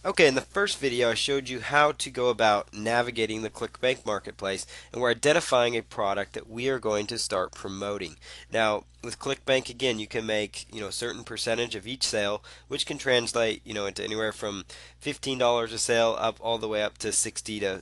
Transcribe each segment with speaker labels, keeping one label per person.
Speaker 1: Okay, in the first video, I showed you how to go about navigating the ClickBank marketplace, and we're identifying a product that we are going to start promoting. Now, with ClickBank, again, you can make a certain percentage of each sale, which can translate into anywhere from $15 a sale up all the way up to 60 to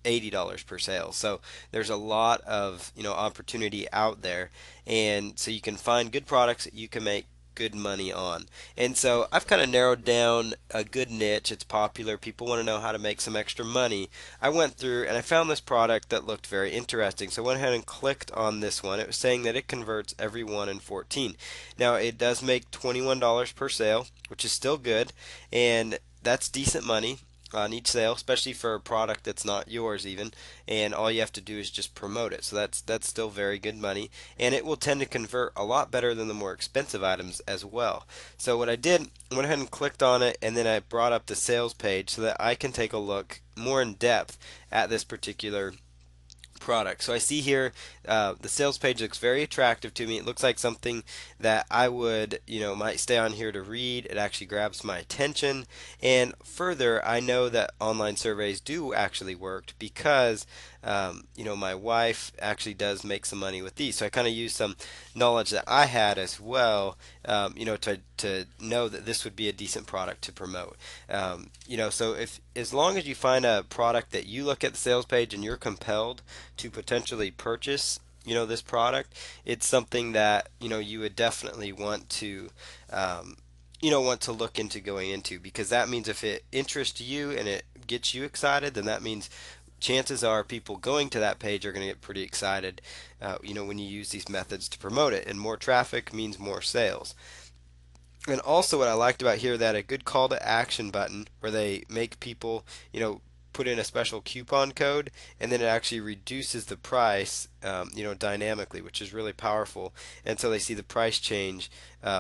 Speaker 1: $80 per sale. So there's a lot of opportunity out there, and so you can find good products that you can make good money on. And so I've kind of narrowed down a good niche. It's popular. People want to know how to make some extra money. I went through and I found this product that looked very interesting. So I went ahead and clicked on this one. It was saying that it converts every 1 in 14. Now it does make $21 per sale, which is still good, and that's decent money on each sale, especially for a product that's not yours even, and all you have to do is just promote it. So that's still very good money, and it will tend to convert a lot better than the more expensive items as well. So what I did, I went ahead and clicked on it, and then I brought up the sales page so that I can take a look more in depth at this particular product. So I see here the sales page looks very attractive to me. It looks like something that I would, might stay on here to read. It actually grabs my attention. And further, I know that online surveys do actually work because, my wife actually does make some money with these. So I kind of use some knowledge that I had as well, to know that this would be a decent product to promote. So if as long as you find a product that you look at the sales page and you're compelled to potentially purchase this product, it's something that you would definitely want to look into going into, because that means if it interests you and it gets you excited, then that means chances are people going to that page are going to get pretty excited when you use these methods to promote it, and more traffic means more sales. And also, what I liked about here, that a good call to action button where they make people, put in a special coupon code, and then it actually reduces the price, dynamically, which is really powerful. And so they see the price change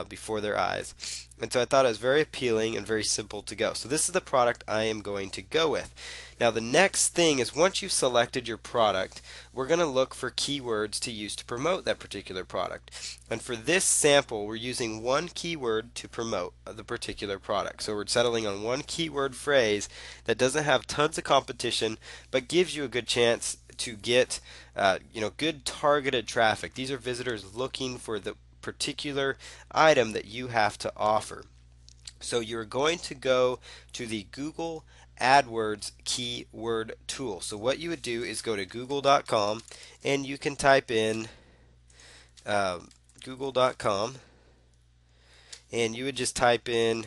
Speaker 1: before their eyes. And so I thought it was very appealing and very simple to go. So this is the product I am going to go with. Now the next thing is, once you've selected your product, we're going to look for keywords to use to promote that particular product. And for this sample, we're using one keyword to promote the particular product. So we're settling on one keyword phrase that doesn't have tons of competition, but gives you a good chance to get good targeted traffic. These are visitors looking for the particular item that you have to offer. So you're going to go to the Google AdWords keyword tool. So what you would do is go to google.com, and you can type in google.com, and you would just type in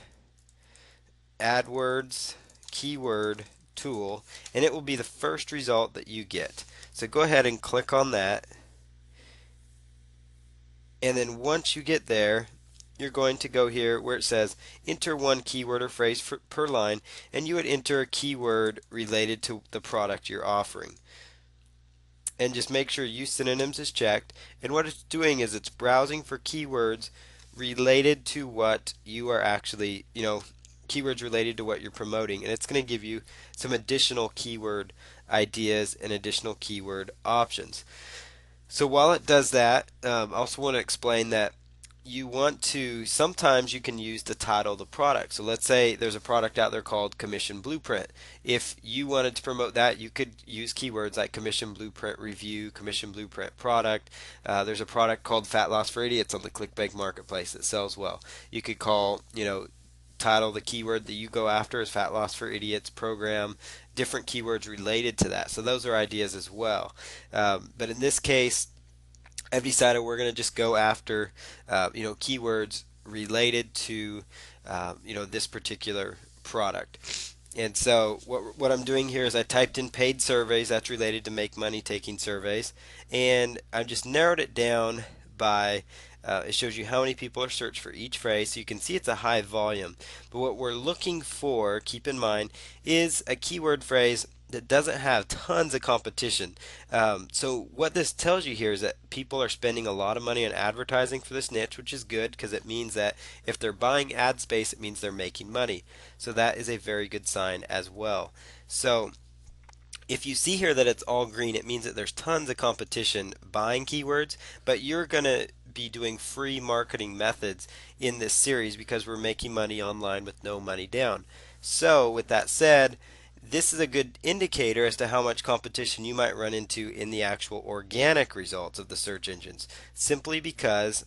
Speaker 1: AdWords keyword tool, and it will be the first result that you get. So go ahead and click on that, and then once you get there, you're going to go here where it says enter one keyword or phrase per line, and you would enter a keyword related to the product you're offering. And just make sure use synonyms is checked. And what it's doing is it's browsing for keywords related to what you are actually, keywords related to what you're promoting, and it's going to give you some additional keyword ideas and additional keyword options. So while it does that, I also want to explain that you want to, sometimes you can use the title of the product. So let's say there's a product out there called Commission Blueprint. If you wanted to promote that, you could use keywords like Commission Blueprint Review, Commission Blueprint Product. There's a product called Fat Loss for Idiots on the ClickBank Marketplace that sells well. You could call, title the keyword that you go after as Fat Loss for Idiots program, different keywords related to that. So those are ideas as well. But in this case, I've decided we're going to just go after, keywords related to, this particular product. And so what I'm doing here is I typed in paid surveys. That's related to make money taking surveys, and I've just narrowed it down by. It shows you how many people are searched for each phrase, so you can see it's a high volume. But what we're looking for, keep in mind, is a keyword phrase that doesn't have tons of competition. So what this tells you here is that people are spending a lot of money on advertising for this niche, which is good because it means that if they're buying ad space, it means they're making money. So that is a very good sign as well. So if you see here that it's all green, it means that there's tons of competition buying keywords, but you're going to be doing free marketing methods in this series because we're making money online with no money down. So with that said, this is a good indicator as to how much competition you might run into in the actual organic results of the search engines, simply because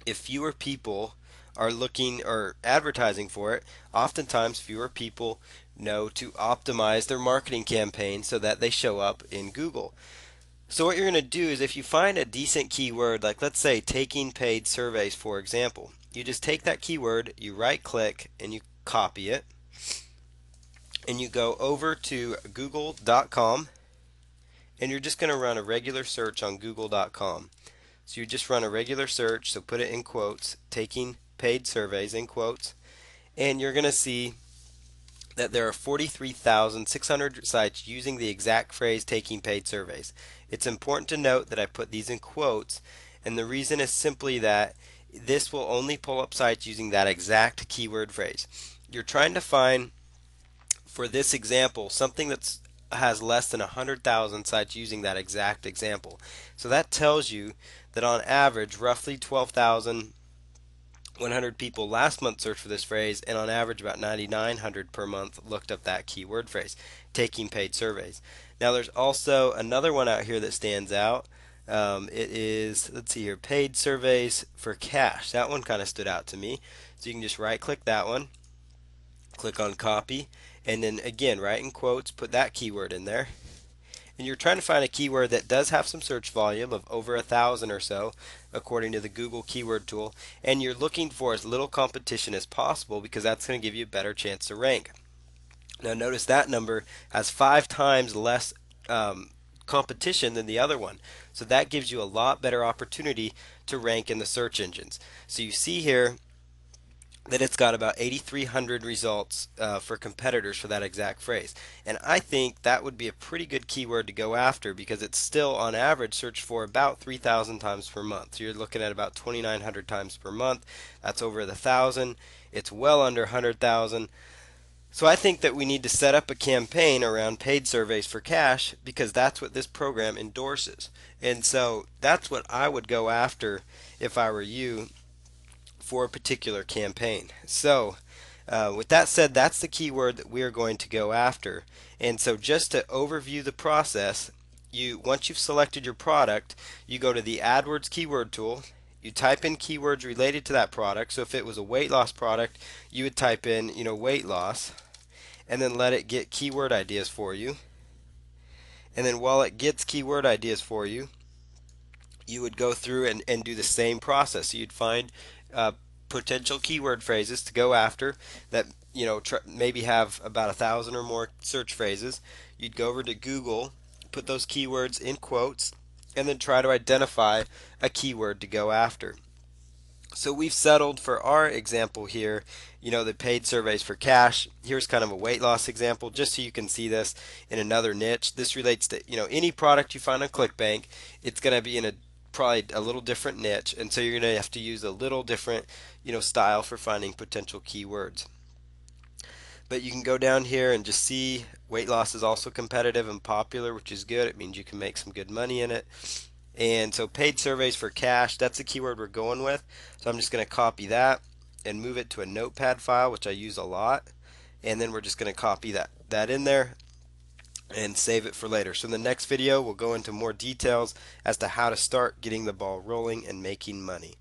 Speaker 1: if fewer people are looking or advertising for it, oftentimes fewer people know to optimize their marketing campaign so that they show up in Google. So what you're going to do is, if you find a decent keyword, like let's say taking paid surveys, for example, you just take that keyword, you right click and you copy it, and you go over to google.com, and you're just going to run a regular search on google.com. So you just run a regular search, so put it in quotes, taking paid surveys in quotes, and you're going to see that there are 43,600 sites using the exact phrase taking paid surveys. It's important to note that I put these in quotes, and the reason is simply that this will only pull up sites using that exact keyword phrase. You're trying to find, for this example, something that's has less than 100,000 sites using that exact example. So that tells you that on average, roughly 12,100 people last month searched for this phrase, and on average about 9,900 per month looked up that keyword phrase, taking paid surveys. Now there's also another one out here that stands out. It is, let's see here, paid surveys for cash. That one kind of stood out to me. So you can just right click that one, click on copy, and then again, right in quotes, put that keyword in there. And you're trying to find a keyword that does have some search volume of over 1,000 or so, according to the Google keyword tool, and you're looking for as little competition as possible because that's going to give you a better chance to rank. Now notice that number has 5 times less competition than the other one, so that gives you a lot better opportunity to rank in the search engines. So you see here that it's got about 8,300 results for competitors for that exact phrase. And I think that would be a pretty good keyword to go after because it's still on average searched for about 3,000 times per month. So you're looking at about 2,900 times per month. That's over 1,000. It's well under 100,000. So I think that we need to set up a campaign around paid surveys for cash because that's what this program endorses. And so that's what I would go after if I were you for a particular campaign. So with that said, that's the keyword that we are going to go after. And so just to overview the process, once you've selected your product, you go to the AdWords keyword tool, you type in keywords related to that product. So if it was a weight loss product, you would type in, weight loss, and then let it get keyword ideas for you. And then while it gets keyword ideas for you, you would go through and do the same process. So you'd find potential keyword phrases to go after that maybe have about 1,000 or more search phrases. You'd go over to Google, put those keywords in quotes, and then try to identify a keyword to go after. So we've settled for our example here, the paid surveys for cash. Here's kind of a weight loss example, just so you can see this in another niche. This relates to, any product you find on ClickBank. It's going to be in probably a little different niche, and so you're going to have to use a little different, style for finding potential keywords. But you can go down here and just see weight loss is also competitive and popular, which is good. It means you can make some good money in it. And so paid surveys for cash, that's the keyword we're going with. So I'm just going to copy that and move it to a notepad file, which I use a lot. And then we're just going to copy that in there and save it for later. So in the next video, we'll go into more details as to how to start getting the ball rolling and making money.